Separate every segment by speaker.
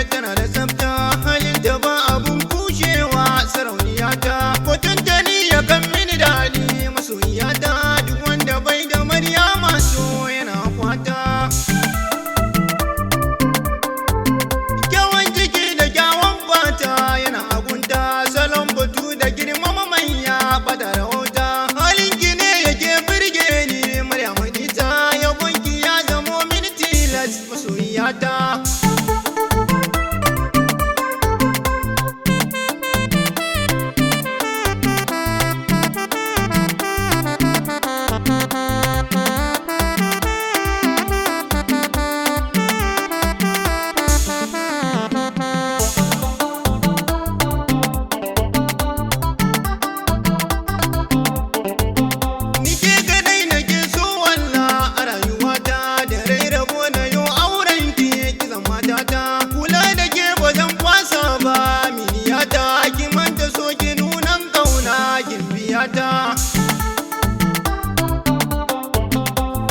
Speaker 1: tana da tsafta halin da ba abun kushewa sarauniya ta mutunta ni ya kan mini daɗi masoyiya ta duk wanda bai da Maryama so yana kwata kyawun jiki da kyawun fata yana agunta salon batu da girmama manya bada rahota halin ki ne yake birge ni Maryama ita yabonki ya zamo mini tilas masoyiya ta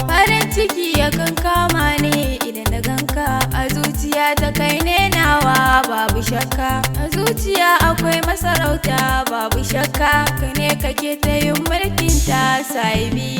Speaker 2: farin ciki yakan kama ne idan na ganka a zuciya ta kai ne nawa babu shakka a zuciya akwai masarauta babu shakka ka ne kake ta yin mulkin ta sahibi